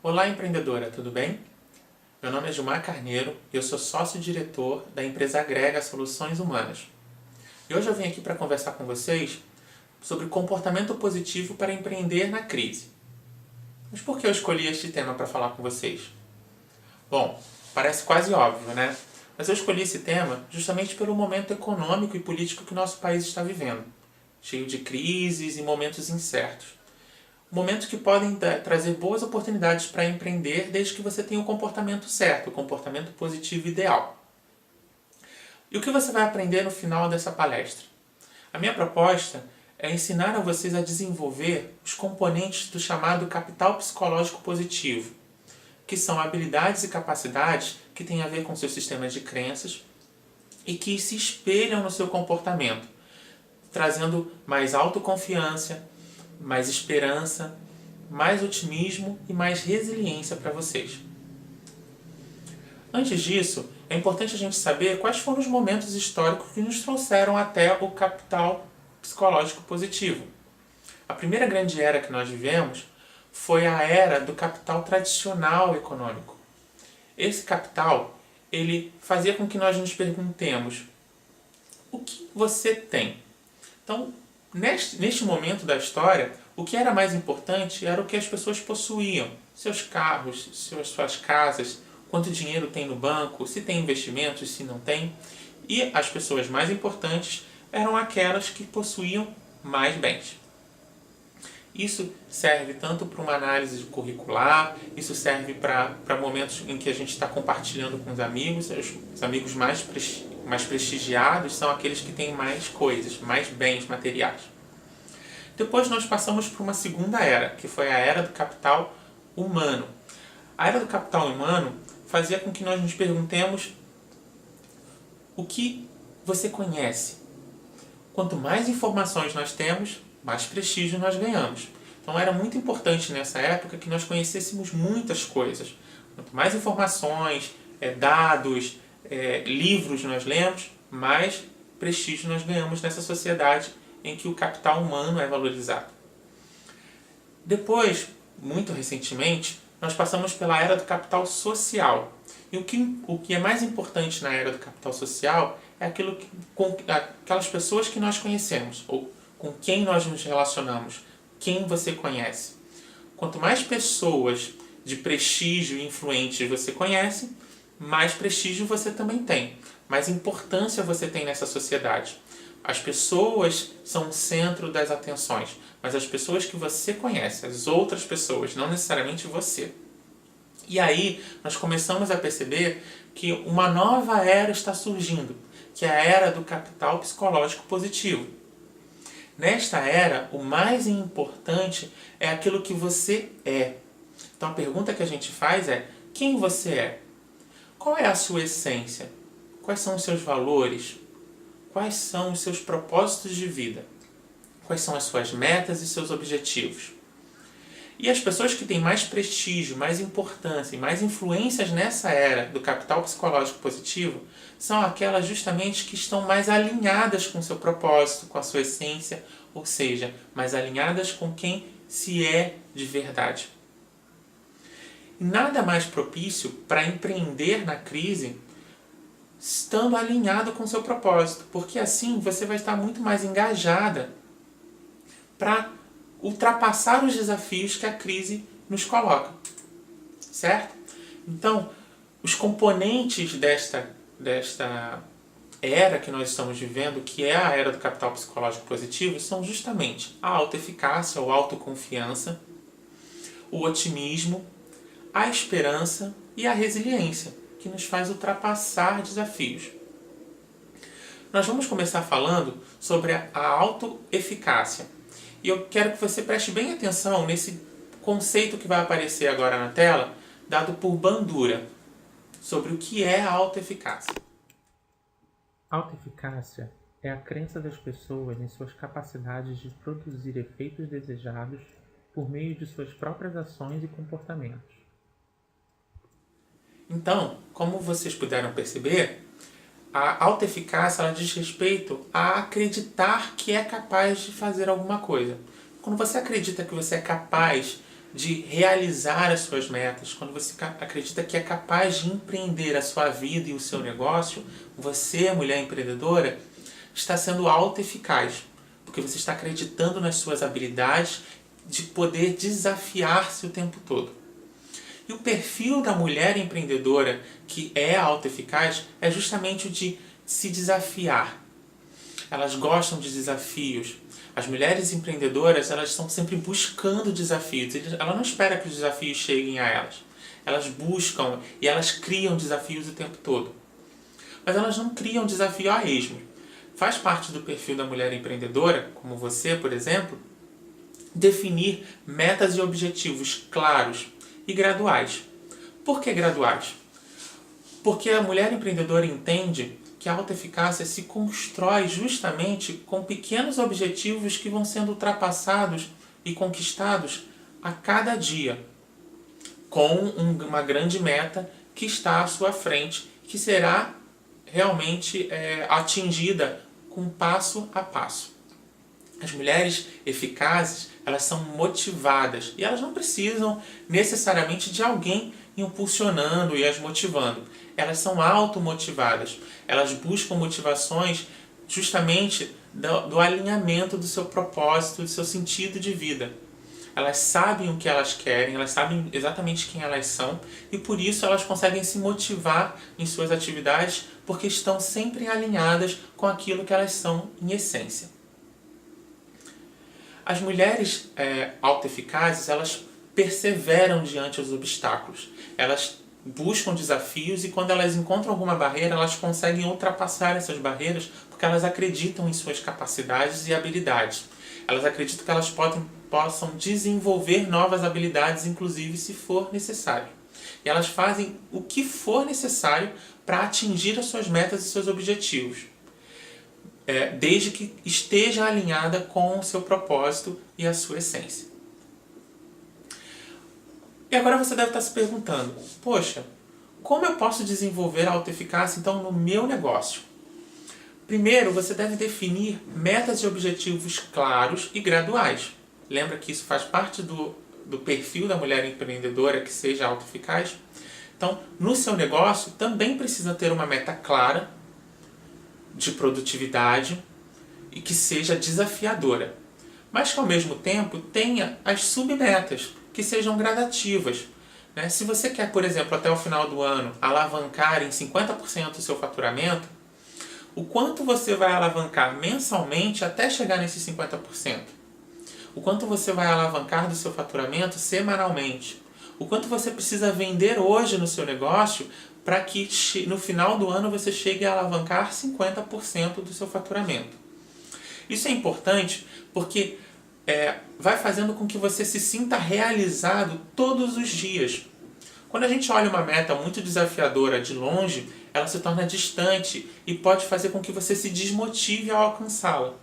Olá, empreendedora, tudo bem? Meu nome é Gilmar Carneiro e eu sou sócio-diretor da empresa Agrega Soluções Humanas. E hoje eu vim aqui para conversar com vocês sobre comportamento positivo para empreender na crise. Mas por que eu escolhi este tema para falar com vocês? Bom, parece quase óbvio, né? Mas eu escolhi esse tema justamente pelo momento econômico e político que nosso país está vivendo, cheio de crises e momentos incertos. Momentos que podem trazer boas oportunidades para empreender desde que você tenha o comportamento certo, o comportamento positivo ideal. E o que você vai aprender no final dessa palestra? A minha proposta é ensinar a vocês a desenvolver os componentes do chamado capital psicológico positivo, que são habilidades e capacidades que têm a ver com seu sistema de crenças e que se espelham no seu comportamento, trazendo mais autoconfiança, mais esperança, mais otimismo e mais resiliência para vocês. Antes disso, é importante a gente saber quais foram os momentos históricos que nos trouxeram até o capital psicológico positivo. A primeira grande era que nós vivemos foi a era do capital tradicional econômico. Esse capital, ele fazia com que nós nos perguntemos: o que você tem? Então, neste momento da história, o que era mais importante era o que as pessoas possuíam. Seus carros, suas casas, quanto dinheiro tem no banco, se tem investimentos, se não tem. E as pessoas mais importantes eram aquelas que possuíam mais bens. Isso serve tanto para uma análise curricular, isso serve para momentos em que a gente está compartilhando com os amigos. Os amigos mais prestigiados são aqueles que têm mais coisas, mais bens materiais. Depois nós passamos por uma segunda era, que foi a era do capital humano. A era do capital humano fazia com que nós nos perguntemos: o que você conhece? Quanto mais informações nós temos, mais prestígio nós ganhamos. Então era muito importante nessa época que nós conhecêssemos muitas coisas. Quanto mais informações, dados, livros nós lemos, mais prestígio nós ganhamos nessa sociedade em que o capital humano é valorizado. Depois, muito recentemente, nós passamos pela era do capital social. E o que é mais importante na era do capital social é aquelas pessoas que nós conhecemos, ou com quem nós nos relacionamos, quem você conhece. Quanto mais pessoas de prestígio e influentes você conhece, mais prestígio você também tem, mais importância você tem nessa sociedade. As pessoas são o centro das atenções, mas as pessoas que você conhece, as outras pessoas, não necessariamente você. E aí nós começamos a perceber que uma nova era está surgindo, que é a era do capital psicológico positivo. Nesta era, o mais importante é aquilo que você é. Então a pergunta que a gente faz é: quem você é? Qual é a sua essência? Quais são os seus valores? Quais são os seus propósitos de vida? Quais são as suas metas e seus objetivos? E as pessoas que têm mais prestígio, mais importância e mais influências nessa era do capital psicológico positivo são aquelas justamente que estão mais alinhadas com o seu propósito, com a sua essência, ou seja, mais alinhadas com quem se é de verdade. E nada mais propício para empreender na crise estando alinhado com o seu propósito, porque assim você vai estar muito mais engajada para ultrapassar os desafios que a crise nos coloca, certo? Então, os componentes desta era que nós estamos vivendo, que é a era do capital psicológico positivo, são justamente a autoeficácia ou autoconfiança, o otimismo, a esperança e a resiliência, que nos faz ultrapassar desafios. Nós vamos começar falando sobre a autoeficácia. E eu quero que você preste bem atenção nesse conceito que vai aparecer agora na tela, dado por Bandura, sobre o que é a autoeficácia. Autoeficácia é a crença das pessoas em suas capacidades de produzir efeitos desejados por meio de suas próprias ações e comportamentos. Então, como vocês puderam perceber, a autoeficácia ela diz respeito a acreditar que é capaz de fazer alguma coisa. Quando você acredita que você é capaz de realizar as suas metas, quando você acredita que é capaz de empreender a sua vida e o seu negócio, você, mulher empreendedora, está sendo autoeficaz, porque você está acreditando nas suas habilidades de poder desafiar-se o tempo todo. E o perfil da mulher empreendedora que é autoeficaz é justamente o de se desafiar. Elas gostam de desafios. As mulheres empreendedoras, elas estão sempre buscando desafios. Ela não espera que os desafios cheguem a elas. Elas buscam e elas criam desafios o tempo todo. Mas elas não criam desafio a esmo. Faz parte do perfil da mulher empreendedora, como você, por exemplo, definir metas e objetivos claros e graduais. Por que graduais? Porque a mulher empreendedora entende que a autoeficácia se constrói justamente com pequenos objetivos que vão sendo ultrapassados e conquistados a cada dia, com uma grande meta que está à sua frente, que será realmente atingida com passo a passo. As mulheres eficazes, elas são motivadas e elas não precisam necessariamente de alguém impulsionando e as motivando. Elas são automotivadas. Elas buscam motivações justamente do alinhamento do seu propósito, do seu sentido de vida. Elas sabem o que elas querem, elas sabem exatamente quem elas são e por isso elas conseguem se motivar em suas atividades porque estão sempre alinhadas com aquilo que elas são em essência. As mulheres autoeficazes, elas perseveram diante dos obstáculos. Elas buscam desafios e quando elas encontram alguma barreira, elas conseguem ultrapassar essas barreiras porque elas acreditam em suas capacidades e habilidades. Elas acreditam que elas possam desenvolver novas habilidades, inclusive se for necessário. E elas fazem o que for necessário para atingir as suas metas e seus objetivos. Desde que esteja alinhada com o seu propósito e a sua essência. E agora você deve estar se perguntando, poxa, como eu posso desenvolver a autoeficácia então no meu negócio? Primeiro, você deve definir metas e objetivos claros e graduais. Lembra que isso faz parte do perfil da mulher empreendedora que seja autoeficaz? Então, no seu negócio, também precisa ter uma meta clara, de produtividade e que seja desafiadora. Mas que ao mesmo tempo tenha as submetas, que sejam gradativas. Se você quer, por exemplo, até o final do ano alavancar em 50% o seu faturamento, o quanto você vai alavancar mensalmente até chegar nesses 50%? O quanto você vai alavancar do seu faturamento semanalmente? O quanto você precisa vender hoje no seu negócio para que no final do ano você chegue a alavancar 50% do seu faturamento. Isso é importante porque vai fazendo com que você se sinta realizado todos os dias. Quando a gente olha uma meta muito desafiadora de longe, ela se torna distante e pode fazer com que você se desmotive ao alcançá-la.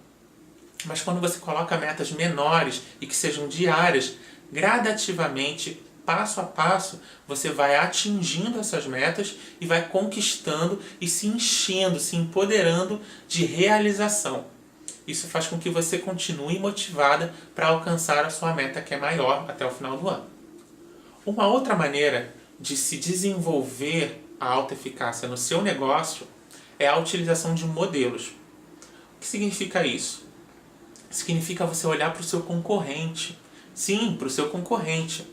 Mas quando você coloca metas menores e que sejam diárias, gradativamente, passo a passo, você vai atingindo essas metas e vai conquistando e se enchendo, se empoderando de realização. Isso faz com que você continue motivada para alcançar a sua meta que é maior até o final do ano. Uma outra maneira de se desenvolver a autoeficácia no seu negócio é a utilização de modelos. O que significa isso? Significa você olhar para o seu concorrente. Sim, para o seu concorrente.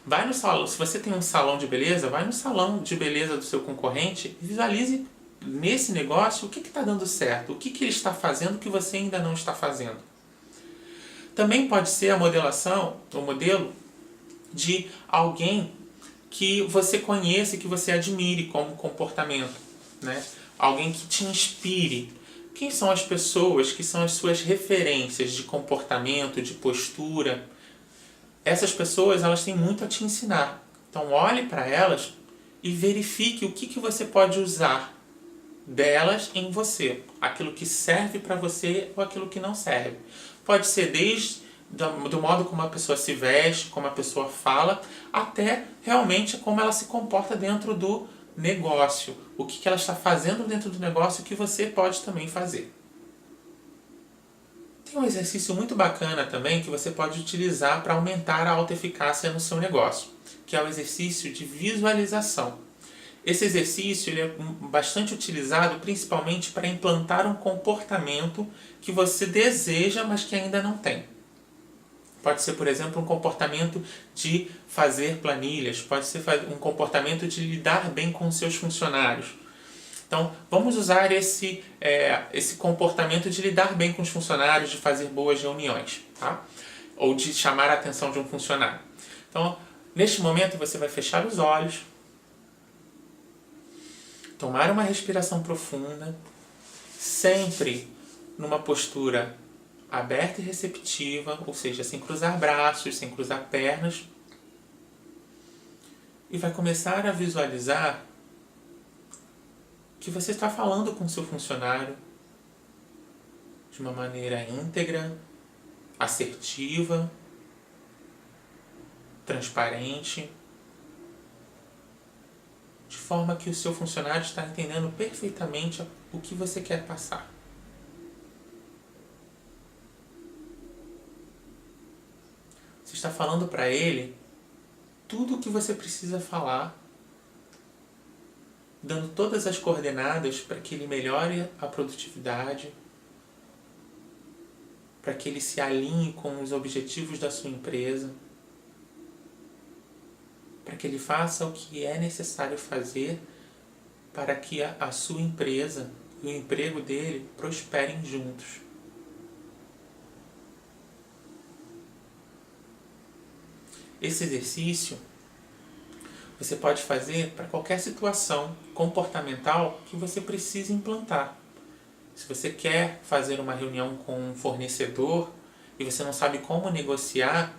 Vai no salão, se você tem um salão de beleza, vai no salão de beleza do seu concorrente e visualize nesse negócio o que está dando certo, o que ele está fazendo que você ainda não está fazendo. Também pode ser a modelação, o modelo de alguém que você conheça e que você admire como comportamento, Alguém que te inspire. Quem são as pessoas que são as suas referências de comportamento, de postura? Essas pessoas, elas têm muito a te ensinar. Então, olhe para elas e verifique o que você pode usar delas em você. Aquilo que serve para você ou aquilo que não serve. Pode ser desde do modo como a pessoa se veste, como a pessoa fala, até realmente como ela se comporta dentro do negócio. O que ela está fazendo dentro do negócio que você pode também fazer. Tem um exercício muito bacana também que você pode utilizar para aumentar a autoeficácia no seu negócio, que é o exercício de visualização. Esse exercício ele é bastante utilizado principalmente para implantar um comportamento que você deseja, mas que ainda não tem. Pode ser, por exemplo, um comportamento de fazer planilhas, pode ser um comportamento de lidar bem com seus funcionários. Então, vamos usar esse comportamento de lidar bem com os funcionários, de fazer boas reuniões, tá? Ou de chamar a atenção de um funcionário. Então, neste momento, você vai fechar os olhos, tomar uma respiração profunda, sempre numa postura aberta e receptiva, ou seja, sem cruzar braços, sem cruzar pernas, e vai começar a visualizar que você está falando com o seu funcionário de uma maneira íntegra, assertiva, transparente, de forma que o seu funcionário está entendendo perfeitamente o que você quer passar. Você está falando para ele tudo o que você precisa falar, dando todas as coordenadas para que ele melhore a produtividade, para que ele se alinhe com os objetivos da sua empresa, para que ele faça o que é necessário fazer para que a sua empresa e o emprego dele prosperem juntos. Esse exercício você pode fazer para qualquer situação comportamental que você precise implantar. Se você quer fazer uma reunião com um fornecedor e você não sabe como negociar,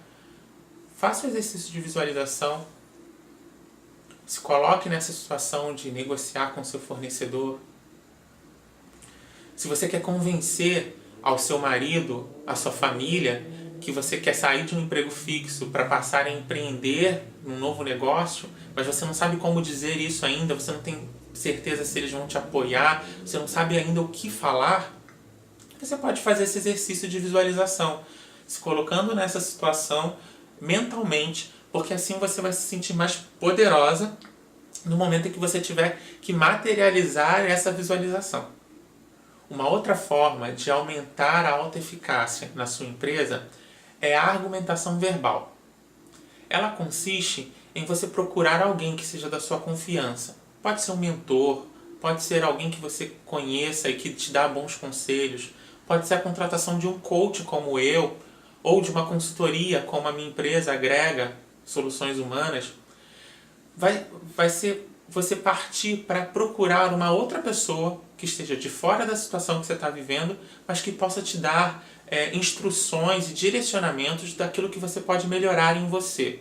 faça o exercício de visualização. Se coloque nessa situação de negociar com seu fornecedor. Se você quer convencer ao seu marido, à sua família, que você quer sair de um emprego fixo para passar a empreender num novo negócio, mas você não sabe como dizer isso ainda, você não tem certeza se eles vão te apoiar, você não sabe ainda o que falar, você pode fazer esse exercício de visualização, se colocando nessa situação mentalmente, porque assim você vai se sentir mais poderosa no momento em que você tiver que materializar essa visualização. Uma outra forma de aumentar a autoeficácia na sua empresa é a argumentação verbal. Ela consiste em você procurar alguém que seja da sua confiança. Pode ser um mentor, pode ser alguém que você conheça e que te dá bons conselhos, pode ser a contratação de um coach como eu, ou de uma consultoria como a minha empresa agrega Soluções Humanas. Vai ser você partir para procurar uma outra pessoa que esteja de fora da situação que você está vivendo, mas que possa te dar instruções e direcionamentos daquilo que você pode melhorar em você.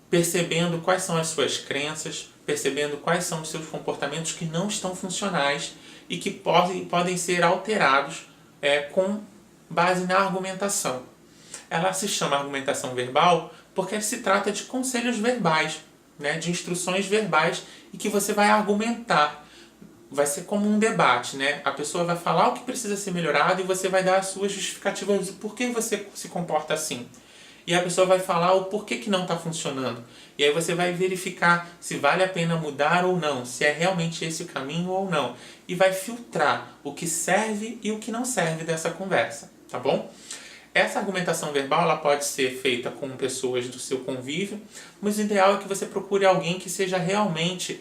Percebendo quais são as suas crenças, percebendo quais são os seus comportamentos que não estão funcionais e que podem ser alterados com base na argumentação. Ela se chama argumentação verbal porque se trata de conselhos verbais, né, de instruções verbais e que você vai argumentar. Vai ser como um debate, né? A pessoa vai falar o que precisa ser melhorado e você vai dar as suas justificativas de por que você se comporta assim. E a pessoa vai falar o porquê que não está funcionando. E aí você vai verificar se vale a pena mudar ou não, se é realmente esse o caminho ou não. E vai filtrar o que serve e o que não serve dessa conversa, tá bom? Essa argumentação verbal ela pode ser feita com pessoas do seu convívio, mas o ideal é que você procure alguém que seja realmente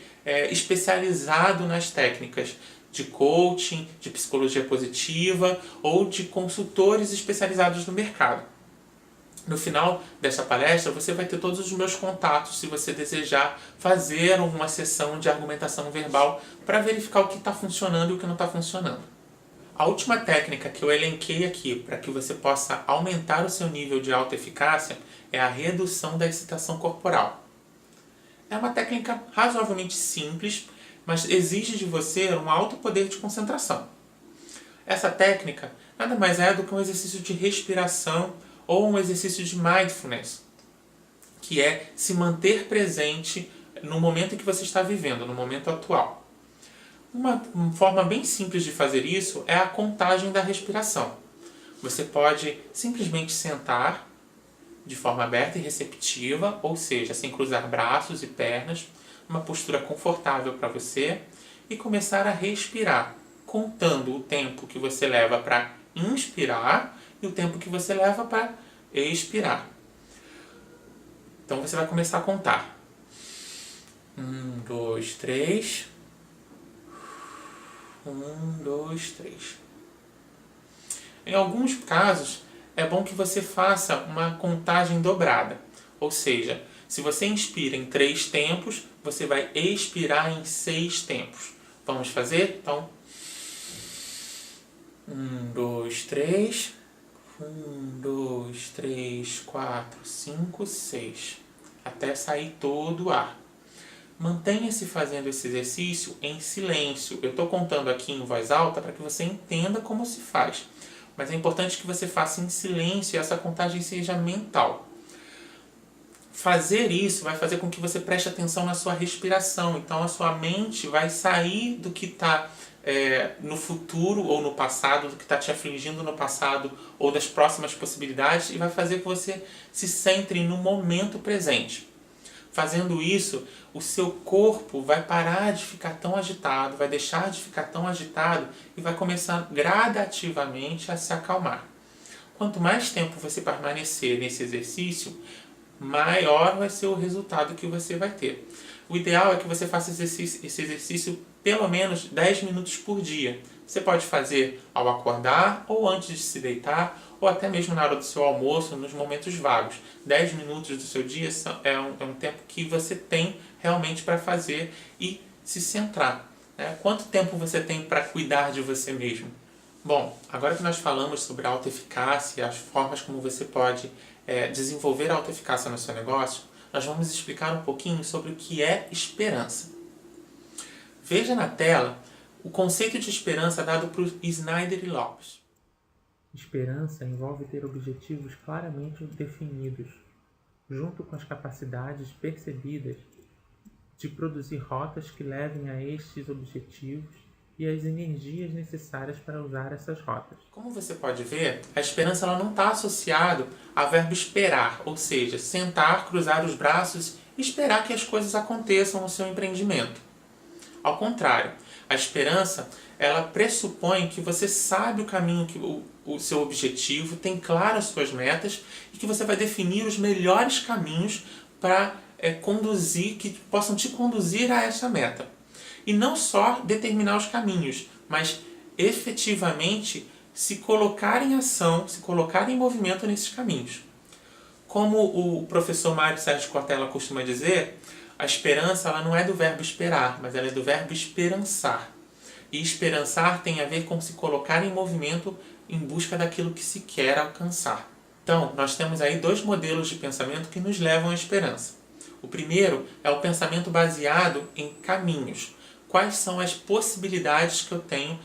especializado nas técnicas de coaching, de psicologia positiva ou de consultores especializados no mercado. No final dessa palestra, você vai ter todos os meus contatos se você desejar fazer uma sessão de argumentação verbal para verificar o que está funcionando e o que não está funcionando. A última técnica que eu elenquei aqui para que você possa aumentar o seu nível de autoeficácia é a redução da excitação corporal. É uma técnica razoavelmente simples, mas exige de você um alto poder de concentração. Essa técnica nada mais é do que um exercício de respiração ou um exercício de mindfulness, que é se manter presente no momento em que você está vivendo, no momento atual. Uma forma bem simples de fazer isso é a contagem da respiração. Você pode simplesmente sentar de forma aberta e receptiva, ou seja, sem cruzar braços e pernas, uma postura confortável para você, e começar a respirar, contando o tempo que você leva para inspirar e o tempo que você leva para expirar. Então você vai começar a contar. 1, 2, 3. 1, 2, 3. Em alguns casos, é bom que você faça uma contagem dobrada. Ou seja, se você inspira em 3 tempos, você vai expirar em 6 tempos. Vamos fazer? Então, 1, 2, 3. 1, 2, 3, 4, 5, 6. Até sair todo o ar. Mantenha-se fazendo esse exercício em silêncio. Eu estou contando aqui em voz alta para que você entenda como se faz. Mas é importante que você faça em silêncio e essa contagem seja mental. Fazer isso vai fazer com que você preste atenção na sua respiração. Então a sua mente vai sair do que está no futuro ou no passado, do que está te afligindo no passado ou das próximas possibilidades, e vai fazer que você se centre no momento presente. Fazendo isso, o seu corpo vai parar de ficar tão agitado, vai deixar de ficar tão agitado e vai começar gradativamente a se acalmar. Quanto mais tempo você permanecer nesse exercício, maior vai ser o resultado que você vai ter. O ideal é que você faça esse exercício pelo menos 10 minutos por dia. Você pode fazer ao acordar ou antes de se deitar, ou até mesmo na hora do seu almoço, nos momentos vagos. 10 minutos do seu dia é um tempo que você tem realmente para fazer e se centrar. Né? Quanto tempo você tem para cuidar de você mesmo? Bom, agora que nós falamos sobre a autoeficácia, as formas como você pode desenvolver a autoeficácia no seu negócio, nós vamos explicar um pouquinho sobre o que é esperança. Veja na tela o conceito de esperança dado por Snyder e Lopes. Esperança envolve ter objetivos claramente definidos, junto com as capacidades percebidas de produzir rotas que levem a estes objetivos e as energias necessárias para usar essas rotas. Como você pode ver, a esperança ela não está associada ao verbo esperar, ou seja, sentar, cruzar os braços e esperar que as coisas aconteçam no seu empreendimento. Ao contrário, a esperança ela pressupõe que você sabe o caminho, que o seu objetivo, tem claro as suas metas e que você vai definir os melhores caminhos para conduzir, que possam te conduzir a essa meta. E não só determinar os caminhos, mas efetivamente se colocar em ação, se colocar em movimento nesses caminhos. Como o professor Mário Sérgio Cortella costuma dizer, a esperança ela não é do verbo esperar, mas ela é do verbo esperançar. E esperançar tem a ver com se colocar em movimento em busca daquilo que se quer alcançar. Então, nós temos aí 2 modelos de pensamento que nos levam à esperança. O primeiro é o pensamento baseado em caminhos. Quais são as possibilidades que eu tenho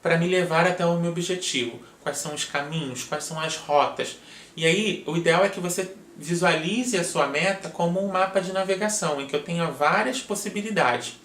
para me levar até o meu objetivo? Quais são os caminhos? Quais são as rotas? E aí, o ideal é que você visualize a sua meta como um mapa de navegação, em que eu tenha várias possibilidades.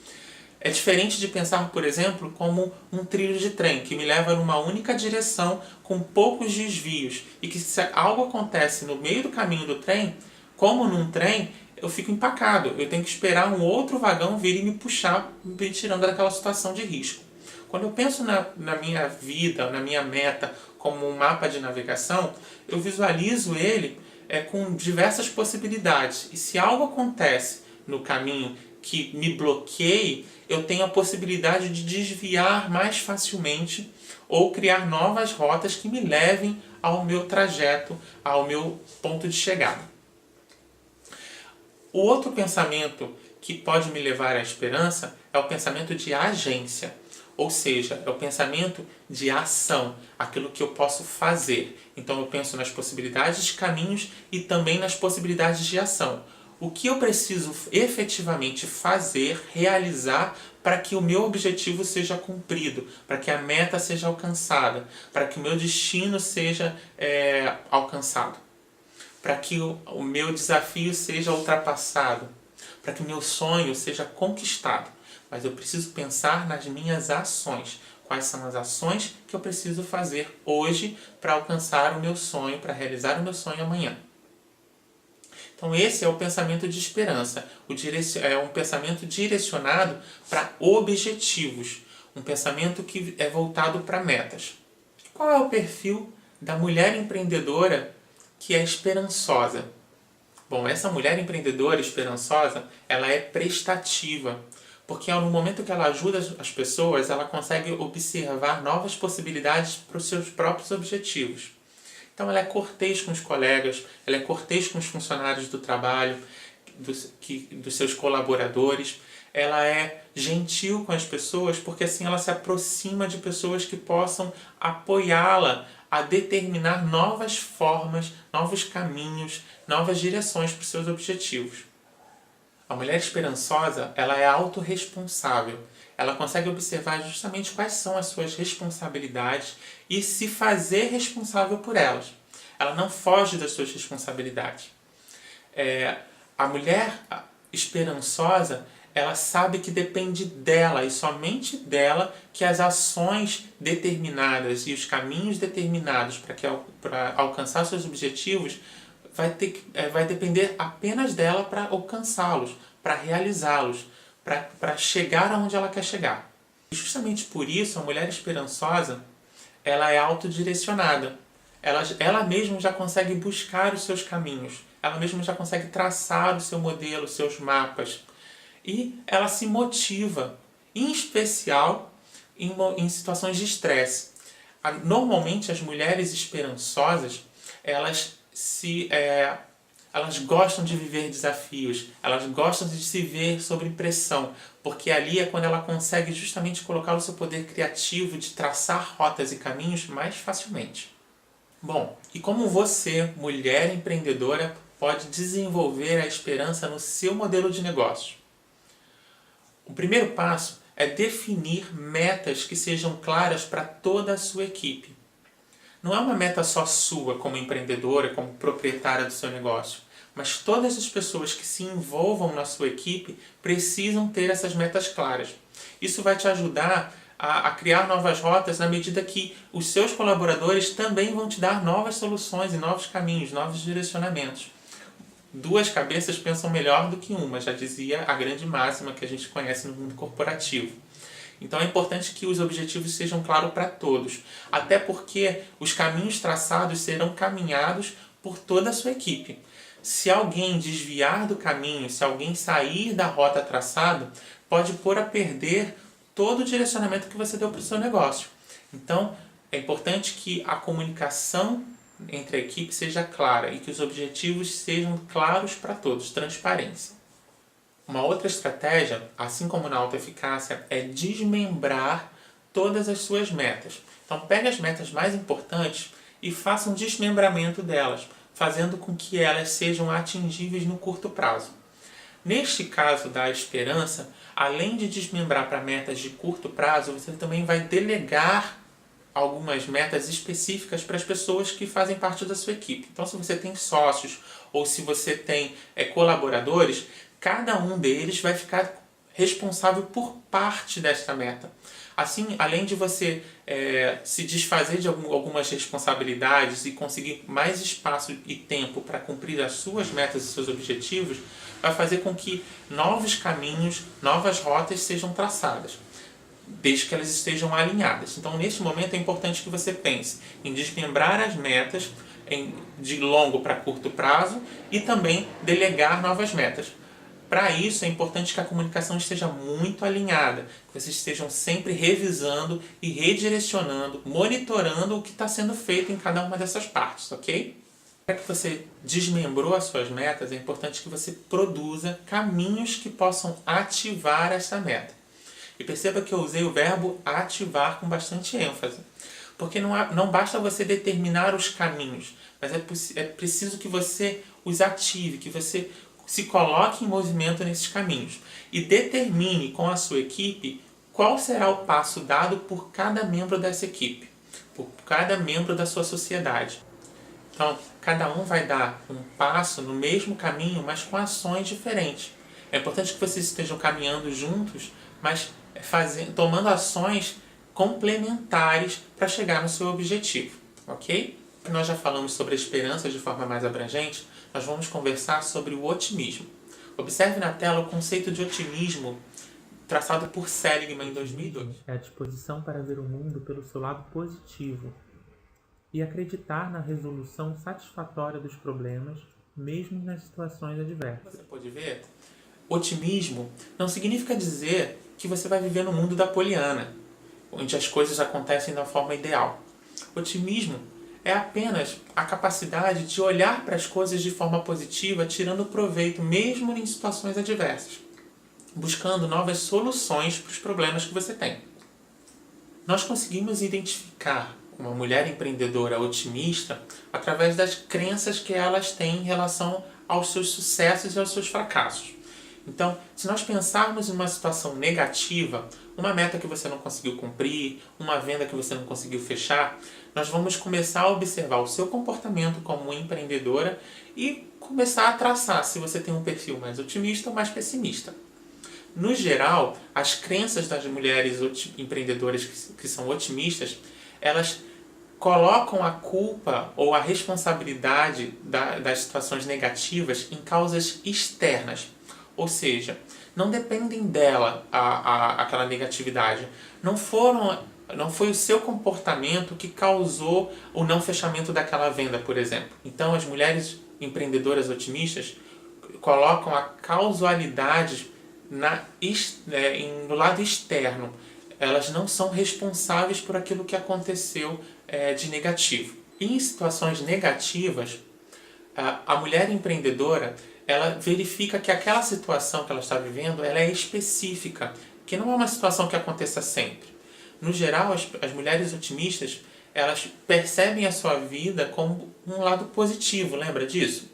É diferente de pensar, por exemplo, como um trilho de trem, que me leva numa única direção, com poucos desvios, e que se algo acontece no meio do caminho do trem, como num trem, eu fico empacado. Eu tenho que esperar um outro vagão vir e me puxar, me tirando daquela situação de risco. Quando eu penso na minha vida, na minha meta, como um mapa de navegação, eu visualizo ele com diversas possibilidades. E se algo acontece no caminho que me bloqueie, eu tenho a possibilidade de desviar mais facilmente ou criar novas rotas que me levem ao meu trajeto, ao meu ponto de chegada. O outro pensamento que pode me levar à esperança é o pensamento de agência. Ou seja, é o pensamento de ação, aquilo que eu posso fazer. Então eu penso nas possibilidades de caminhos e também nas possibilidades de ação. O que eu preciso efetivamente fazer, realizar, para que o meu objetivo seja cumprido, para que a meta seja alcançada, para que o meu destino seja alcançado, para que o meu desafio seja ultrapassado, para que o meu sonho seja conquistado. Mas eu preciso pensar nas minhas ações. quais são as ações que eu preciso fazer hoje para alcançar o meu sonho, para realizar o meu sonho amanhã. Então esse é o pensamento de esperança, é um pensamento direcionado para objetivos, um pensamento que é voltado para metas. Qual é o perfil da mulher empreendedora que é esperançosa? Bom, essa mulher empreendedora esperançosa, ela é prestativa, porque no momento que ela ajuda as pessoas, ela consegue observar novas possibilidades para os seus próprios objetivos. Então ela é cortês com os colegas, ela é cortês com os funcionários do trabalho, dos seus colaboradores, ela é gentil com as pessoas, porque assim ela se aproxima de pessoas que possam apoiá-la a determinar novas formas, novos caminhos, novas direções para os seus objetivos. A mulher esperançosa, ela é autorresponsável. Ela consegue observar justamente quais são as suas responsabilidades e se fazer responsável por elas. Ela não foge das suas responsabilidades. A mulher esperançosa, ela sabe que depende dela e somente dela que as ações determinadas e os caminhos determinados para alcançar seus objetivos vai depender apenas dela para alcançá-los, para realizá-los, para chegar aonde ela quer chegar. E justamente por isso a mulher esperançosa, ela é autodirecionada. Ela mesma já consegue buscar os seus caminhos, ela mesma já consegue traçar o seu modelo, os seus mapas. E ela se motiva, em especial em situações de estresse. Normalmente as mulheres esperançosas, elas gostam de viver desafios, elas gostam de se ver sob pressão, porque ali é quando ela consegue justamente colocar o seu poder criativo de traçar rotas e caminhos mais facilmente. Bom, e como você, mulher empreendedora, pode desenvolver a esperança no seu modelo de negócio? O primeiro passo é definir metas que sejam claras para toda a sua equipe. Não é uma meta só sua como empreendedora, como proprietária do seu negócio, mas todas as pessoas que se envolvam na sua equipe precisam ter essas metas claras. Isso vai te ajudar a criar novas rotas na medida que os seus colaboradores também vão te dar novas soluções e novos caminhos, novos direcionamentos. Duas cabeças pensam melhor do que uma, já dizia a grande máxima que a gente conhece no mundo corporativo. Então é importante que os objetivos sejam claros para todos, até porque os caminhos traçados serão caminhados por toda a sua equipe. Se alguém desviar do caminho, se alguém sair da rota traçada, pode pôr a perder todo o direcionamento que você deu para o seu negócio. Então é importante que a comunicação entre a equipe seja clara e que os objetivos sejam claros para todos, transparência. Uma outra estratégia, assim como na autoeficácia, é desmembrar todas as suas metas. Então pegue as metas mais importantes e faça um desmembramento delas, fazendo com que elas sejam atingíveis no curto prazo. Neste caso da esperança, além de desmembrar para metas de curto prazo, você também vai delegar algumas metas específicas para as pessoas que fazem parte da sua equipe. Então, se você tem sócios ou se você tem colaboradores, cada um deles vai ficar responsável por parte desta meta. Assim, além de você se desfazer de algumas responsabilidades e conseguir mais espaço e tempo para cumprir as suas metas e seus objetivos, vai fazer com que novos caminhos, novas rotas sejam traçadas, desde que elas estejam alinhadas. Então, neste momento, é importante que você pense em desmembrar as metas de longo para curto prazo e também delegar novas metas. Para isso, é importante que a comunicação esteja muito alinhada, que vocês estejam sempre revisando e redirecionando, monitorando o que está sendo feito em cada uma dessas partes, ok? Para que você desmembrou as suas metas, é importante que você produza caminhos que possam ativar essa meta. E perceba que eu usei o verbo ativar com bastante ênfase. Porque não basta você determinar os caminhos, mas é preciso que você os ative, que você se coloque em movimento nesses caminhos. E determine com a sua equipe qual será o passo dado por cada membro dessa equipe, por cada membro da sua sociedade. Então, cada um vai dar um passo no mesmo caminho, mas com ações diferentes. É importante que vocês estejam caminhando juntos, mas tomando ações complementares para chegar no seu objetivo, ok? Nós já falamos sobre a esperança de forma mais abrangente, nós vamos conversar sobre o otimismo. Observe na tela o conceito de otimismo traçado por Seligman em 2002. É a disposição para ver o mundo pelo seu lado positivo e acreditar na resolução satisfatória dos problemas, mesmo nas situações adversas. Você pode ver, otimismo não significa dizer que você vai viver no mundo da Poliana, onde as coisas acontecem da forma ideal. Otimismo é apenas a capacidade de olhar para as coisas de forma positiva, tirando proveito mesmo em situações adversas, buscando novas soluções para os problemas que você tem. Nós conseguimos identificar uma mulher empreendedora otimista através das crenças que elas têm em relação aos seus sucessos e aos seus fracassos. Então, se nós pensarmos em uma situação negativa, uma meta que você não conseguiu cumprir, uma venda que você não conseguiu fechar, nós vamos começar a observar o seu comportamento como empreendedora e começar a traçar se você tem um perfil mais otimista ou mais pessimista. No geral, as crenças das mulheres empreendedoras que são otimistas, elas colocam a culpa ou a responsabilidade das situações negativas em causas externas. Ou seja, não dependem dela aquela negatividade. Não foi o seu comportamento que causou o não fechamento daquela venda, por exemplo. Então, as mulheres empreendedoras otimistas colocam a causalidade no lado externo. Elas não são responsáveis por aquilo que aconteceu de negativo. Em situações negativas, a mulher empreendedora ela verifica que aquela situação que ela está vivendo ela é específica, que não é uma situação que aconteça sempre. No geral, as mulheres otimistas elas percebem a sua vida como um lado positivo, lembra disso?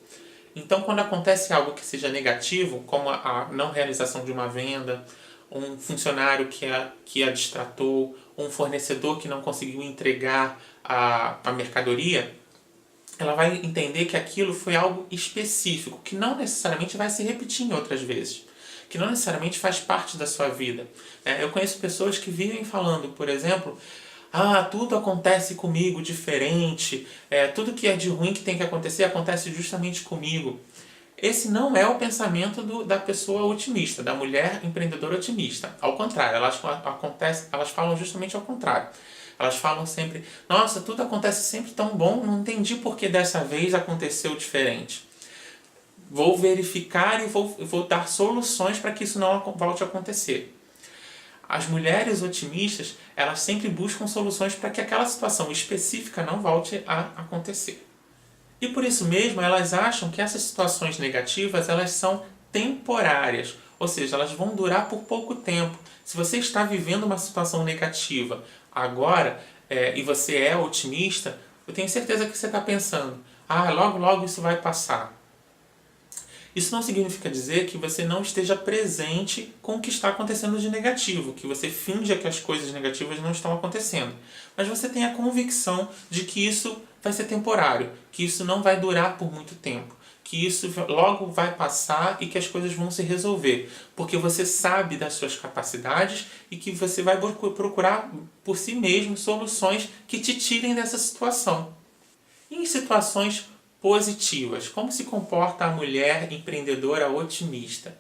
Então, quando acontece algo que seja negativo, como a não realização de uma venda, um funcionário que a distratou, um fornecedor que não conseguiu entregar a mercadoria, ela vai entender que aquilo foi algo específico, que não necessariamente vai se repetir em outras vezes, que não necessariamente faz parte da sua vida. Eu conheço pessoas que vivem falando, por exemplo, tudo acontece comigo diferente, tudo que é de ruim que tem que acontecer, acontece justamente comigo. Esse não é o pensamento da pessoa otimista, da mulher empreendedora otimista. Ao contrário, elas falam justamente ao contrário. Elas falam sempre, nossa, tudo acontece sempre tão bom, não entendi por que dessa vez aconteceu diferente. Vou verificar e vou dar soluções para que isso não volte a acontecer. As mulheres otimistas, elas sempre buscam soluções para que aquela situação específica não volte a acontecer. E por isso mesmo, elas acham que essas situações negativas, elas são temporárias, ou seja, elas vão durar por pouco tempo. Se você está vivendo uma situação negativa agora, e você é otimista, eu tenho certeza que você está pensando, logo logo isso vai passar. Isso não significa dizer que você não esteja presente com o que está acontecendo de negativo, que você finja que as coisas negativas não estão acontecendo. Mas você tem a convicção de que isso vai ser temporário, que isso não vai durar por muito tempo, que isso logo vai passar e que as coisas vão se resolver, porque você sabe das suas capacidades e que você vai procurar por si mesmo soluções que te tirem dessa situação. E em situações positivas, como se comporta a mulher empreendedora otimista?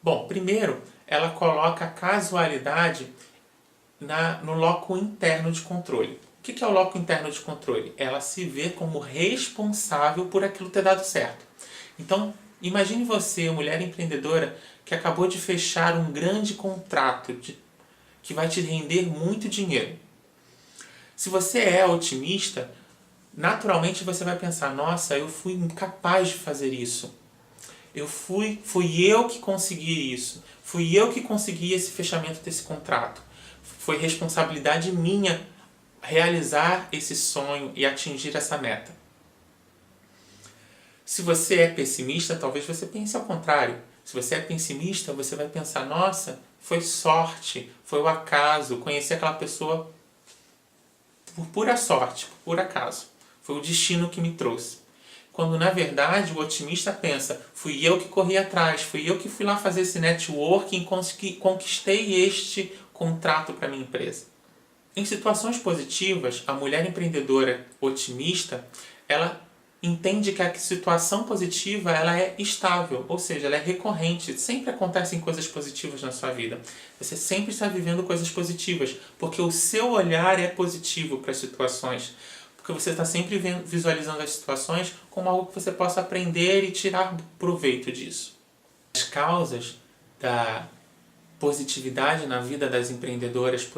Bom, primeiro, ela coloca a casualidade no loco interno de controle. O que é o loco interno de controle? Ela se vê como responsável por aquilo ter dado certo. Então, imagine você, mulher empreendedora, que acabou de fechar um grande contrato que vai te render muito dinheiro. Se você é otimista, naturalmente você vai pensar, nossa, eu fui incapaz de fazer isso. Fui eu que consegui isso. Fui eu que consegui esse fechamento desse contrato. Foi responsabilidade minha realizar esse sonho e atingir essa meta. Se você é pessimista, talvez você pense ao contrário. Se você é pessimista, você vai pensar, nossa, foi sorte, foi o acaso, conheci aquela pessoa por pura sorte, por puro acaso. Foi o destino que me trouxe. Quando, na verdade, o otimista pensa, fui eu que corri atrás, fui eu que fui lá fazer esse networking e conquistei este contrato para minha empresa. Em situações positivas, a mulher empreendedora otimista, ela entende que a situação positiva ela é estável, ou seja, ela é recorrente. Sempre acontecem coisas positivas na sua vida. Você sempre está vivendo coisas positivas, porque o seu olhar é positivo para as situações. Porque você está sempre visualizando as situações como algo que você possa aprender e tirar proveito disso. As causas da positividade na vida das empreendedoras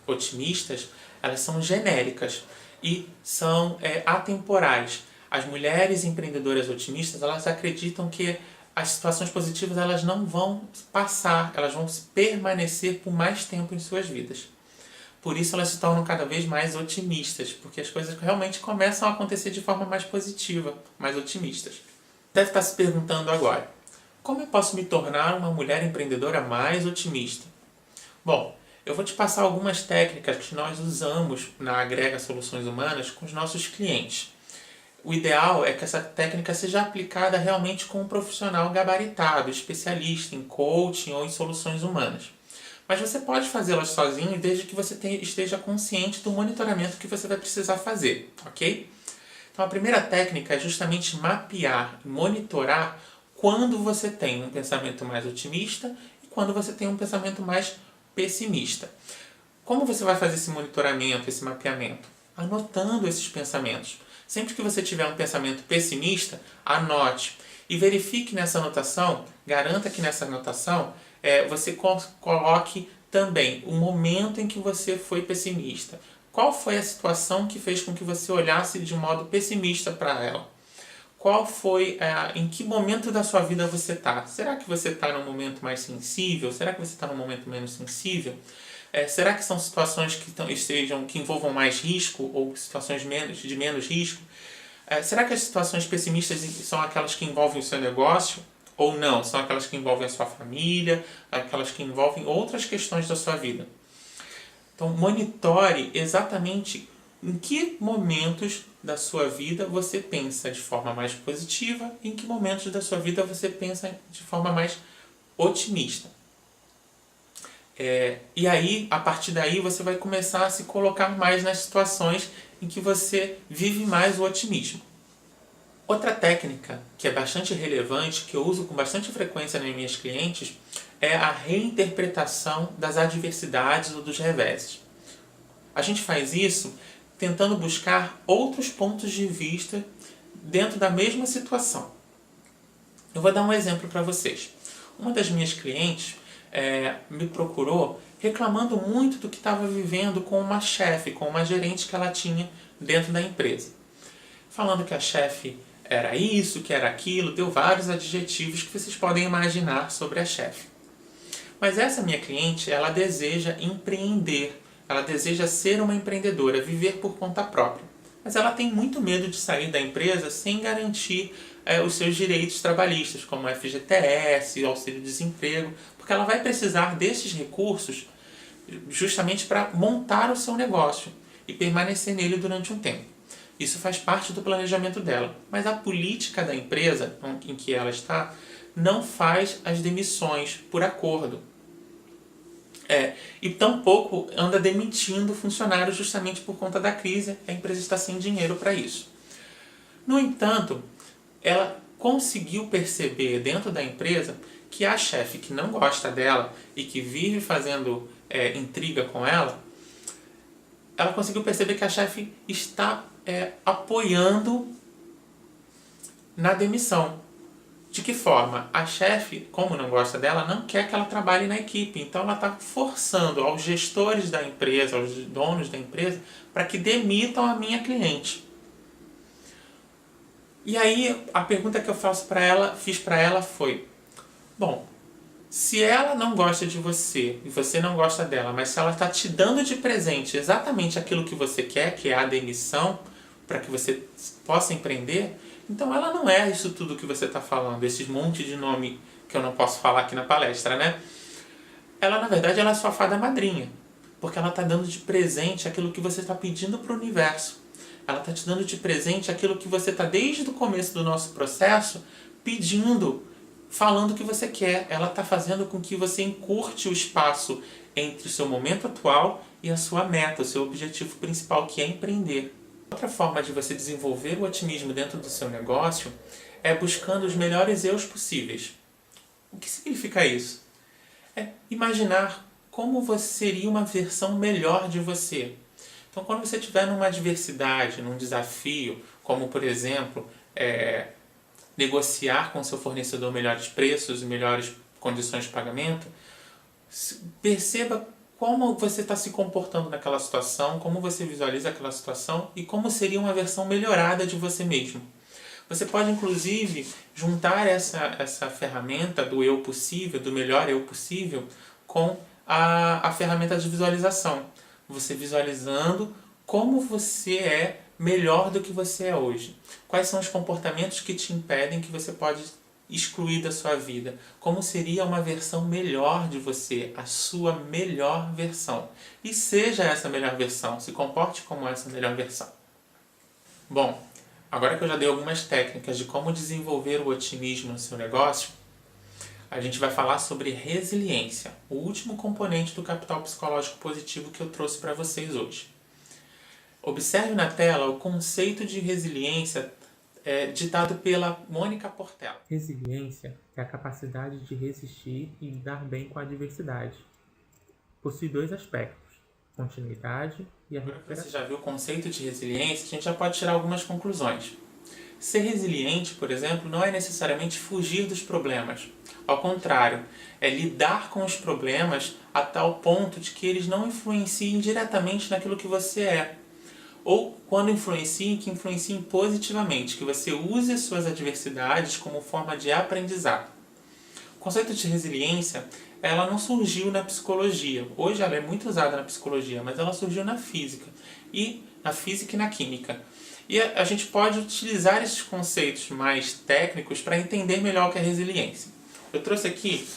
otimistas, elas são genéricas e são atemporais. As mulheres empreendedoras otimistas, elas acreditam que as situações positivas elas não vão passar, elas vão permanecer por mais tempo em suas vidas. Por isso elas se tornam cada vez mais otimistas, porque as coisas realmente começam a acontecer de forma mais positiva, mais otimistas. Deve estar se perguntando agora, como eu posso me tornar uma mulher empreendedora mais otimista? Bom, eu vou te passar algumas técnicas que nós usamos na Agrega Soluções Humanas com os nossos clientes. O ideal é que essa técnica seja aplicada realmente com um profissional gabaritado, especialista em coaching ou em soluções humanas. Mas você pode fazê-las sozinho desde que você esteja consciente do monitoramento que você vai precisar fazer, ok? Então a primeira técnica é justamente mapear e monitorar quando você tem um pensamento mais otimista e quando você tem um pensamento mais pessimista. Como você vai fazer esse monitoramento, esse mapeamento? Anotando esses pensamentos. Sempre que você tiver um pensamento pessimista, anote e verifique nessa anotação, garanta que nessa anotação você coloque também o momento em que você foi pessimista. Qual foi a situação que fez com que você olhasse de um modo pessimista para ela? Qual foi, em que momento da sua vida você está? Será que você está num momento mais sensível? Será que você está num momento menos sensível? Será que são situações que envolvam mais risco ou situações de menos risco? Será que as situações pessimistas são aquelas que envolvem o seu negócio? Ou não? São aquelas que envolvem a sua família? Aquelas que envolvem outras questões da sua vida? Então, monitore exatamente em que momentos da sua vida você pensa de forma mais positiva e em que momentos da sua vida você pensa de forma mais otimista. E aí, a partir daí, você vai começar a se colocar mais nas situações em que você vive mais o otimismo. Outra técnica que é bastante relevante, que eu uso com bastante frequência nas minhas clientes, é a reinterpretação das adversidades ou dos reveses. A gente faz isso tentando buscar outros pontos de vista dentro da mesma situação. Eu vou dar um exemplo para vocês. Uma das minhas clientes me procurou reclamando muito do que estava vivendo com uma chefe, com uma gerente que ela tinha dentro da empresa. Falando que a chefe era isso, que era aquilo, deu vários adjetivos que vocês podem imaginar sobre a chefe. Mas essa minha cliente, ela deseja empreender, ela deseja ser uma empreendedora, viver por conta própria. Mas ela tem muito medo de sair da empresa sem garantir os seus direitos trabalhistas, como FGTS, auxílio-desemprego, porque ela vai precisar desses recursos justamente para montar o seu negócio e permanecer nele durante um tempo. Isso faz parte do planejamento dela. Mas a política da empresa em que ela está não faz as demissões por acordo. E tampouco anda demitindo funcionários justamente por conta da crise. A empresa está sem dinheiro para isso. No entanto, ela conseguiu perceber dentro da empresa que a chefe que não gosta dela e que vive fazendo intriga com ela, ela conseguiu perceber que a chefe está apoiando na demissão. De que forma? A chefe, como não gosta dela, não quer que ela trabalhe na equipe. Então ela está forçando aos gestores da empresa, aos donos da empresa, para que demitam a minha cliente. E aí a pergunta que eu fiz para ela foi: bom, se ela não gosta de você e você não gosta dela, mas se ela está te dando de presente exatamente aquilo que você quer, que é a demissão, para que você possa empreender, então ela não é isso tudo que você está falando, esse monte de nome que eu não posso falar aqui na palestra, né? Ela, na verdade, ela é sua fada madrinha, porque ela está dando de presente aquilo que você está pedindo para o universo. Ela está te dando de presente aquilo que você está, desde o começo do nosso processo, pedindo falando o que você quer, ela está fazendo com que você encurte o espaço entre o seu momento atual e a sua meta, o seu objetivo principal, que é empreender. Outra forma de você desenvolver o otimismo dentro do seu negócio é buscando os melhores eus possíveis. O que significa isso? É imaginar como você seria uma versão melhor de você. Então, quando você estiver numa adversidade, num desafio, como, por exemplo, negociar com seu fornecedor melhores preços e melhores condições de pagamento, perceba como você está se comportando naquela situação, como você visualiza aquela situação e como seria uma versão melhorada de você mesmo. Você pode, inclusive, juntar essa ferramenta do eu possível, do melhor eu possível, com a ferramenta de visualização. Você visualizando como você é melhor do que você é hoje. Quais são os comportamentos que te impedem, que você pode excluir da sua vida? Como seria uma versão melhor de você, a sua melhor versão? E seja essa melhor versão, se comporte como essa melhor versão. Bom, agora que eu já dei algumas técnicas de como desenvolver o otimismo no seu negócio, a gente vai falar sobre resiliência, o último componente do capital psicológico positivo que eu trouxe para vocês hoje. Observe na tela o conceito de resiliência ditado pela Mônica Portela. Resiliência é a capacidade de resistir e lidar bem com a adversidade. Possui dois aspectos, continuidade e a recuperação. Você já viu o conceito de resiliência, a gente já pode tirar algumas conclusões. Ser resiliente, por exemplo, não é necessariamente fugir dos problemas. Ao contrário, é lidar com os problemas a tal ponto de que eles não influenciem diretamente naquilo que você é. Ou, quando influenciem, que influenciem positivamente, que você use as suas adversidades como forma de aprendizado. O conceito de resiliência, ela não surgiu na psicologia. Hoje ela é muito usada na psicologia, mas ela surgiu na física e na química. E a gente pode utilizar esses conceitos mais técnicos para entender melhor o que é resiliência. Eu trouxe aqui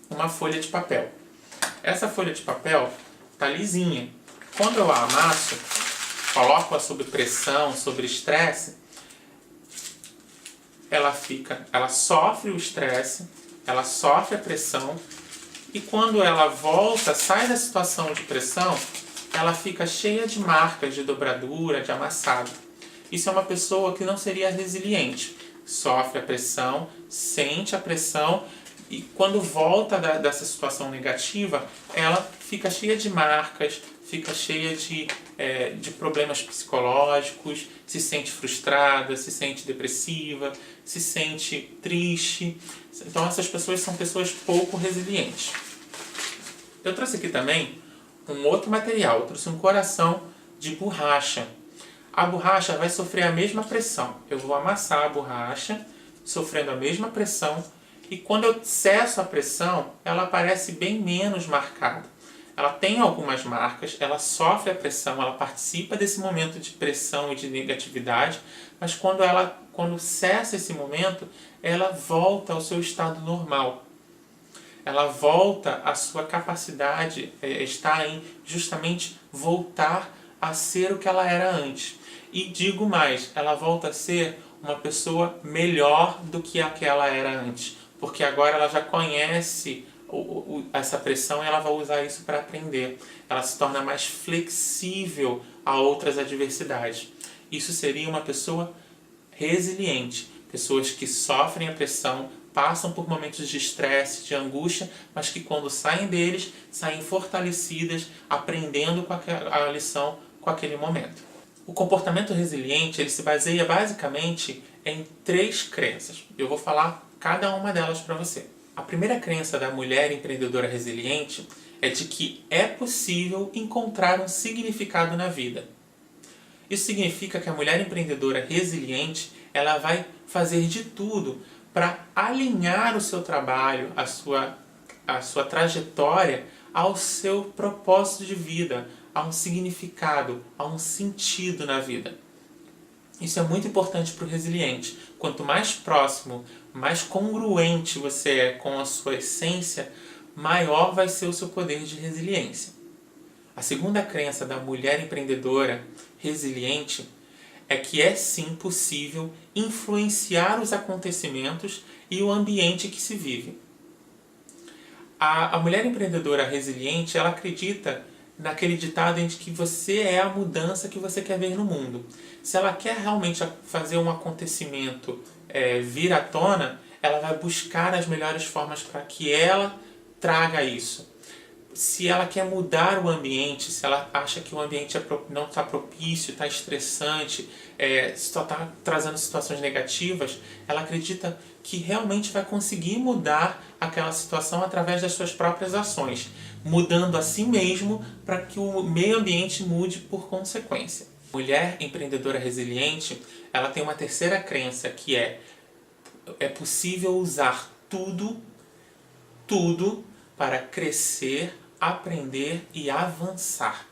uma folha de papel. Essa folha de papel está lisinha. Quando eu a amasso, coloco-a sob pressão, sob estresse, ela sofre o estresse, ela sofre a pressão, e quando ela volta, sai da situação de pressão, ela fica cheia de marcas, de dobradura, de amassado. Isso é uma pessoa que não seria resiliente. Sofre a pressão, sente a pressão, e quando volta dessa situação negativa, ela fica cheia de marcas, fica cheia de problemas psicológicos, se sente frustrada, se sente depressiva, se sente triste. Então essas pessoas são pessoas pouco resilientes. Eu trouxe aqui também um outro material, eu trouxe um coração de borracha. A borracha vai sofrer a mesma pressão. Eu vou amassar a borracha, sofrendo a mesma pressão, e quando eu cesso a pressão, ela parece bem menos marcada. Ela tem algumas marcas, ela sofre a pressão, ela participa desse momento de pressão e de negatividade, mas quando cessa esse momento, ela volta ao seu estado normal. Ela volta à sua capacidade, está em justamente voltar a ser o que ela era antes. E digo mais, ela volta a ser uma pessoa melhor do que a que ela era antes, porque agora ela já conhece essa pressão e ela vai usar isso para aprender. Ela se torna mais flexível a outras adversidades. Isso seria uma pessoa resiliente. Pessoas que sofrem a pressão, passam por momentos de estresse, de angústia, mas que quando saem deles, saem fortalecidas, aprendendo com a lição com aquele momento. O comportamento resiliente ele se baseia basicamente em 3 crenças. Eu vou falar cada uma delas para você. A primeira crença da mulher empreendedora resiliente é de que é possível encontrar um significado na vida. Isso significa que a mulher empreendedora resiliente ela vai fazer de tudo para alinhar o seu trabalho, a sua trajetória ao seu propósito de vida, a um significado, a um sentido na vida. Isso é muito importante para o resiliente. Quanto mais próximo, mais congruente você é com a sua essência, maior vai ser o seu poder de resiliência. A segunda crença da mulher empreendedora resiliente é que é sim possível influenciar os acontecimentos e o ambiente que se vive. A mulher empreendedora resiliente, ela acredita naquele ditado em que você é a mudança que você quer ver no mundo. Se ela quer realmente fazer um acontecimento vir à tona, ela vai buscar as melhores formas para que ela traga isso. Se ela quer mudar o ambiente, se ela acha que o ambiente não está propício, está estressante, só está trazendo situações negativas, ela acredita que realmente vai conseguir mudar aquela situação através das suas próprias ações, mudando a si mesmo para que o meio ambiente mude por consequência. Mulher empreendedora resiliente, ela tem uma terceira crença que é possível usar tudo para crescer, aprender e avançar.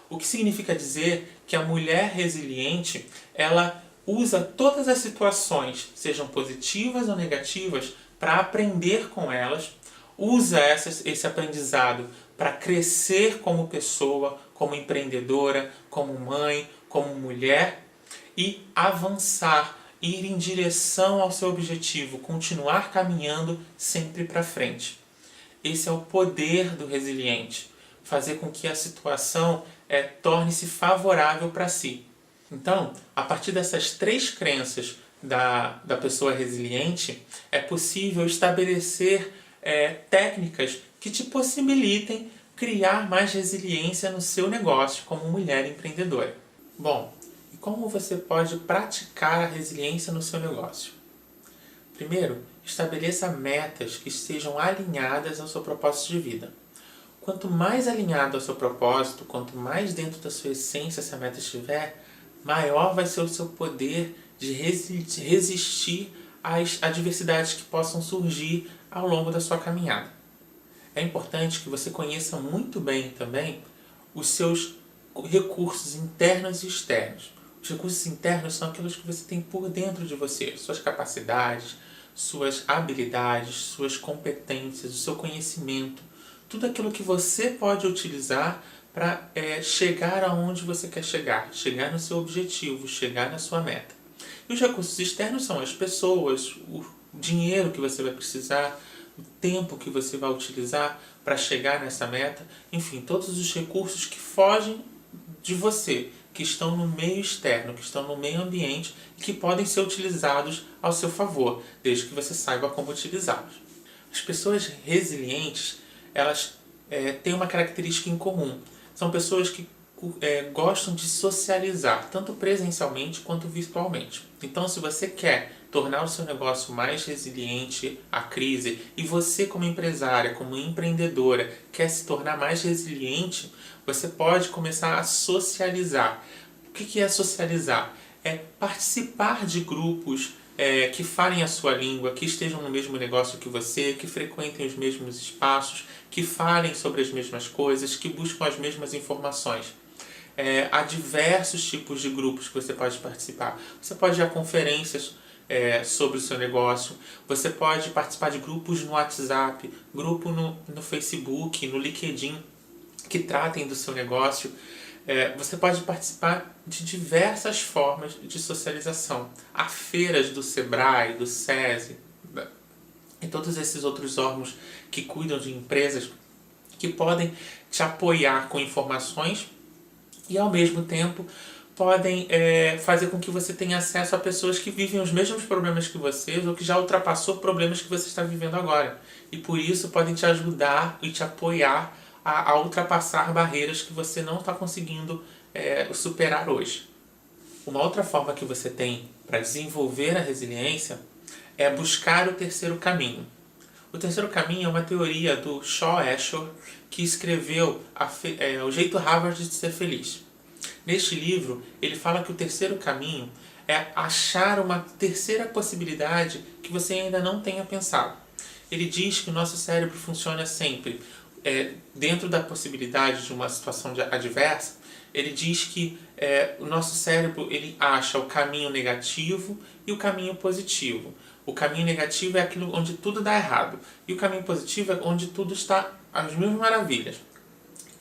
O que significa dizer que a mulher resiliente, ela usa todas as situações, sejam positivas ou negativas, para aprender com elas, usa esse aprendizado para crescer como pessoa, como empreendedora, como mãe, como mulher e avançar, ir em direção ao seu objetivo, continuar caminhando sempre para frente. Esse é o poder do resiliente, fazer com que a situação torne-se favorável para si. Então, a partir dessas 3 crenças da pessoa resiliente, é possível estabelecer técnicas que te possibilitem criar mais resiliência no seu negócio como mulher empreendedora. Bom, e como você pode praticar a resiliência no seu negócio? Primeiro, estabeleça metas que estejam alinhadas ao seu propósito de vida. Quanto mais alinhado ao seu propósito, quanto mais dentro da sua essência essa meta estiver, maior vai ser o seu poder de resistir às adversidades que possam surgir ao longo da sua caminhada. É importante que você conheça muito bem também os seus recursos internos e externos. Os recursos internos são aqueles que você tem por dentro de você, suas capacidades, suas habilidades, suas competências, o seu conhecimento, tudo aquilo que você pode utilizar para chegar aonde você quer chegar no seu objetivo, chegar na sua meta. E os recursos externos são as pessoas, o dinheiro que você vai precisar, o tempo que você vai utilizar para chegar nessa meta, enfim, todos os recursos que fogem de você, que estão no meio externo, que estão no meio ambiente e que podem ser utilizados ao seu favor, desde que você saiba como utilizá-los. As pessoas resilientes, elas têm uma característica em comum. São pessoas que gostam de socializar, tanto presencialmente quanto virtualmente. Então, se você quer tornar o seu negócio mais resiliente à crise e você como empresária, como empreendedora, quer se tornar mais resiliente, você pode começar a socializar. O que é socializar? É participar de grupos que falem a sua língua, que estejam no mesmo negócio que você, que frequentem os mesmos espaços, que falem sobre as mesmas coisas, que buscam as mesmas informações. Há diversos tipos de grupos que você pode participar. Você pode ir a conferências sobre o seu negócio, você pode participar de grupos no WhatsApp, grupo no Facebook, no LinkedIn, que tratem do seu negócio. Você pode participar de diversas formas de socialização. Há feiras do Sebrae, do SESI e todos esses outros órgãos que cuidam de empresas que podem te apoiar com informações e ao mesmo tempo podem fazer com que você tenha acesso a pessoas que vivem os mesmos problemas que você ou que já ultrapassou problemas que você está vivendo agora. E por isso podem te ajudar e te apoiar a ultrapassar barreiras que você não está conseguindo superar hoje. Uma outra forma que você tem para desenvolver a resiliência é buscar o terceiro caminho. O terceiro caminho é uma teoria do Shaw Ashore, que escreveu O Jeito Harvard de Ser Feliz. Neste livro, ele fala que o terceiro caminho é achar uma terceira possibilidade que você ainda não tenha pensado. Ele diz que o nosso cérebro funciona sempre dentro da possibilidade de uma situação adversa. Ele diz que o nosso cérebro ele acha o caminho negativo e o caminho positivo. O caminho negativo é aquilo onde tudo dá errado. E o caminho positivo é onde tudo está às mil maravilhas.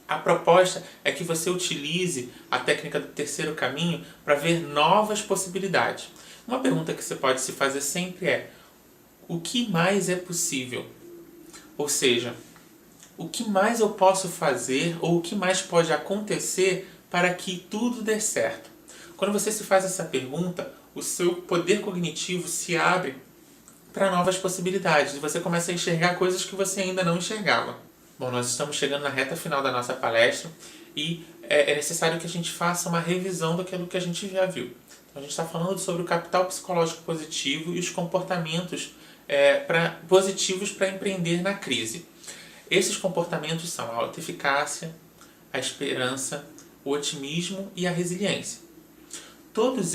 A proposta é que você utilize a técnica do terceiro caminho para ver novas possibilidades. Uma pergunta que você pode se fazer sempre é: o que mais é possível? Ou seja, o que mais eu posso fazer ou o que mais pode acontecer para que tudo dê certo? Quando você se faz essa pergunta, o seu poder cognitivo se abre para novas possibilidades e você começa a enxergar coisas que você ainda não enxergava. Bom, nós estamos chegando na reta final da nossa palestra e é necessário que a gente faça uma revisão daquilo que a gente já viu. Então, a gente está falando sobre o capital psicológico positivo e os comportamentos positivos para empreender na crise. Esses comportamentos são a autoeficácia, a esperança, o otimismo e a resiliência. Todos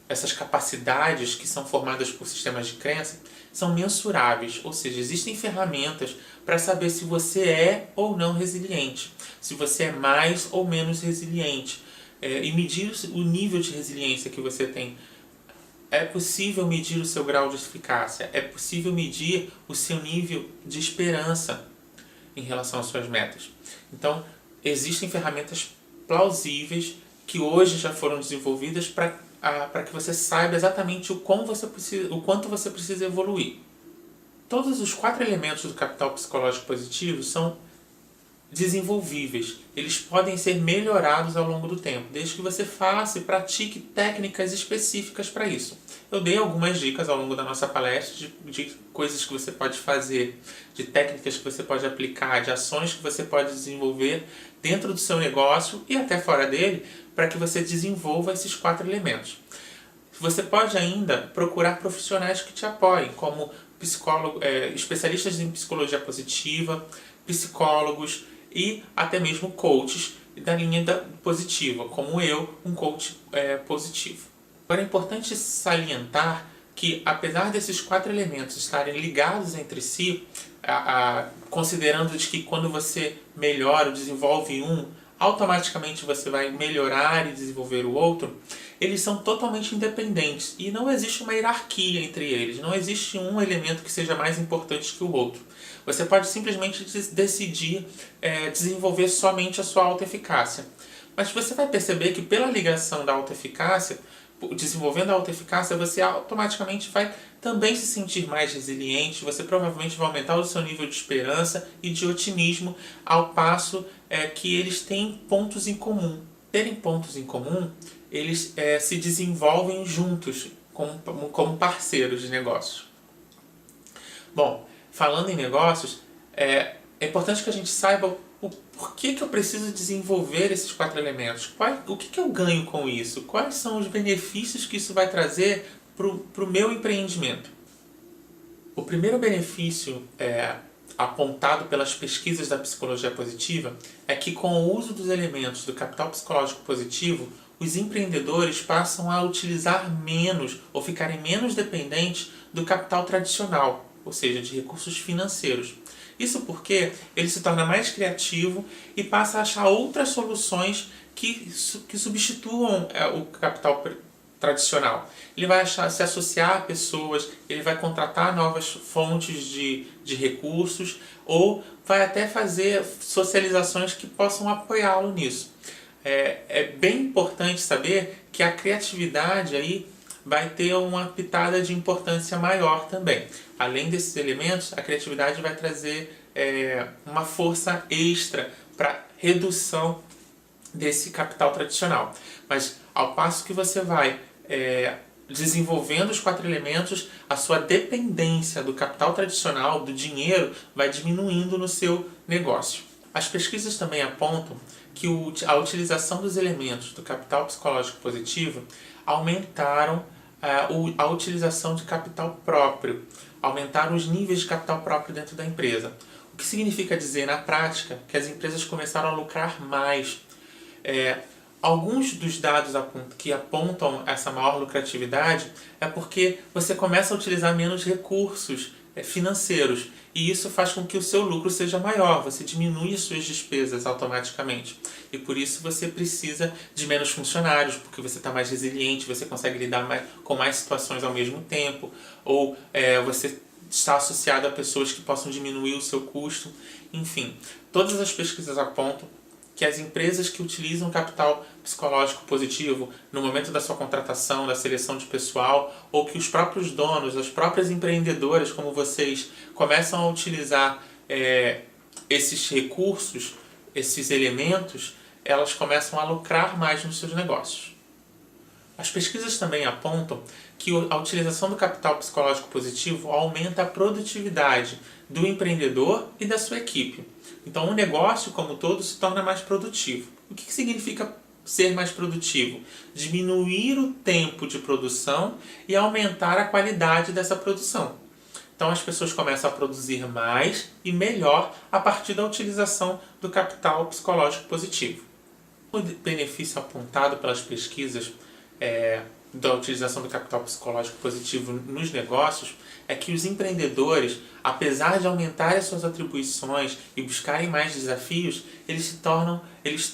essas capacidades que são formadas por sistemas de crença são mensuráveis, ou seja, existem ferramentas para saber se você é ou não resiliente, se você é mais ou menos resiliente, e medir o nível de resiliência que você tem. É possível medir o seu grau de eficácia, é possível medir o seu nível de esperança em relação às suas metas. Então, existem ferramentas plausíveis que hoje já foram desenvolvidas para que você saiba exatamente o quanto você precisa evoluir. Todos os 4 elementos do capital psicológico positivo são desenvolvíveis. Eles podem ser melhorados ao longo do tempo, desde que você faça e pratique técnicas específicas para isso. Eu dei algumas dicas ao longo da nossa palestra de coisas que você pode fazer, de técnicas que você pode aplicar, de ações que você pode desenvolver dentro do seu negócio e até fora dele, para que você desenvolva esses 4 elementos. Você pode ainda procurar profissionais que te apoiem, como especialistas em psicologia positiva, psicólogos e até mesmo coaches da linha positiva, como eu, um coach positivo. Agora é importante salientar que, apesar desses 4 elementos estarem ligados entre si, considerando de que quando você melhora ou desenvolve um, automaticamente você vai melhorar e desenvolver o outro, eles são totalmente independentes e não existe uma hierarquia entre eles, não existe um elemento que seja mais importante que o outro. Você pode simplesmente decidir desenvolver somente a sua autoeficácia. Mas você vai perceber que pela ligação da autoeficácia, desenvolvendo a autoeficácia, você automaticamente vai também se sentir mais resiliente, você provavelmente vai aumentar o seu nível de esperança e de otimismo, ao passo que eles têm pontos em comum. Terem pontos em comum, eles se desenvolvem juntos como parceiros de negócios. Bom, falando em negócios, é importante que a gente saiba o porquê que eu preciso desenvolver esses 4 elementos. O que eu ganho com isso? Quais são os benefícios que isso vai trazer para o meu empreendimento? O primeiro benefício apontado pelas pesquisas da psicologia positiva é que, com o uso dos elementos do capital psicológico positivo, os empreendedores passam a utilizar menos ou ficarem menos dependentes do capital tradicional, ou seja, de recursos financeiros. Isso porque ele se torna mais criativo e passa a achar outras soluções que substituam o capital tradicional. Ele vai se associar a pessoas, ele vai contratar novas fontes de recursos ou vai até fazer socializações que possam apoiá-lo nisso. É bem importante saber que a criatividade aí vai ter uma pitada de importância maior também. Além desses elementos, a criatividade vai trazer uma força extra para redução desse capital tradicional. Mas ao passo que você vai desenvolvendo os 4 elementos, a sua dependência do capital tradicional, do dinheiro, vai diminuindo no seu negócio. As pesquisas também apontam que a utilização dos elementos do capital psicológico positivo aumentaram a utilização de capital próprio, aumentaram os níveis de capital próprio dentro da empresa. O que significa dizer, na prática, que as empresas começaram a lucrar mais. Alguns dos dados que apontam essa maior lucratividade é porque você começa a utilizar menos recursos financeiros e isso faz com que o seu lucro seja maior, você diminui as suas despesas automaticamente e por isso você precisa de menos funcionários, porque você está mais resiliente, você consegue lidar com mais situações ao mesmo tempo, ou você está associado a pessoas que possam diminuir o seu custo, enfim. Todas as pesquisas apontam que as empresas que utilizam capital psicológico positivo no momento da sua contratação, da seleção de pessoal, ou que os próprios donos, as próprias empreendedoras como vocês, começam a utilizar esses recursos, esses elementos, elas começam a lucrar mais nos seus negócios. As pesquisas também apontam que a utilização do capital psicológico positivo aumenta a produtividade do empreendedor e da sua equipe. Então, o negócio como todo se torna mais produtivo. O que significa ser mais produtivo? Diminuir o tempo de produção e aumentar a qualidade dessa produção. Então, as pessoas começam a produzir mais e melhor a partir da utilização do capital psicológico positivo. O benefício apontado pelas pesquisas da utilização do capital psicológico positivo nos negócios é que os empreendedores, apesar de aumentarem suas atribuições e buscarem mais desafios, eles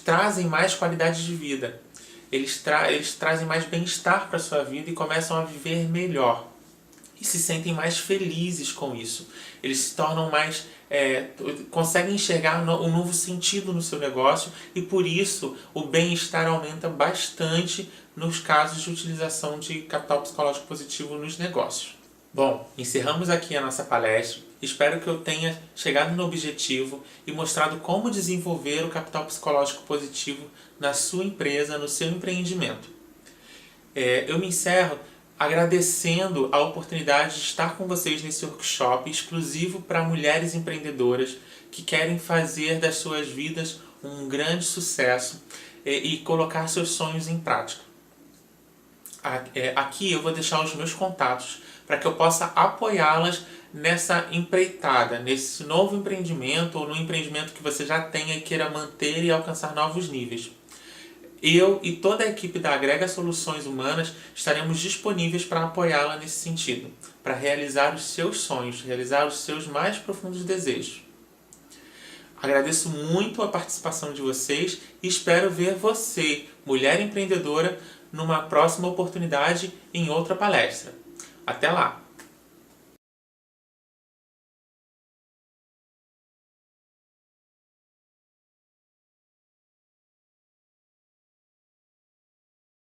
trazem mais qualidade de vida. Eles trazem mais bem-estar para a sua vida e começam a viver melhor. E se sentem mais felizes com isso. Eles se tornam mais... conseguem enxergar um novo sentido no seu negócio e por isso o bem-estar aumenta bastante nos casos de utilização de capital psicológico positivo nos negócios. Bom, encerramos aqui a nossa palestra. Espero que eu tenha chegado no objetivo e mostrado como desenvolver o capital psicológico positivo na sua empresa, no seu empreendimento. Eu me encerro agradecendo a oportunidade de estar com vocês nesse workshop exclusivo para mulheres empreendedoras que querem fazer das suas vidas um grande sucesso e colocar seus sonhos em prática. Aqui eu vou deixar os meus contatos para que eu possa apoiá-las nessa empreitada, nesse novo empreendimento ou no empreendimento que você já tenha e queira manter e alcançar novos níveis. Eu e toda a equipe da Agrega Soluções Humanas estaremos disponíveis para apoiá-la nesse sentido, para realizar os seus sonhos, realizar os seus mais profundos desejos. Agradeço muito a participação de vocês e espero ver você, mulher empreendedora, numa próxima oportunidade em outra palestra. Até lá!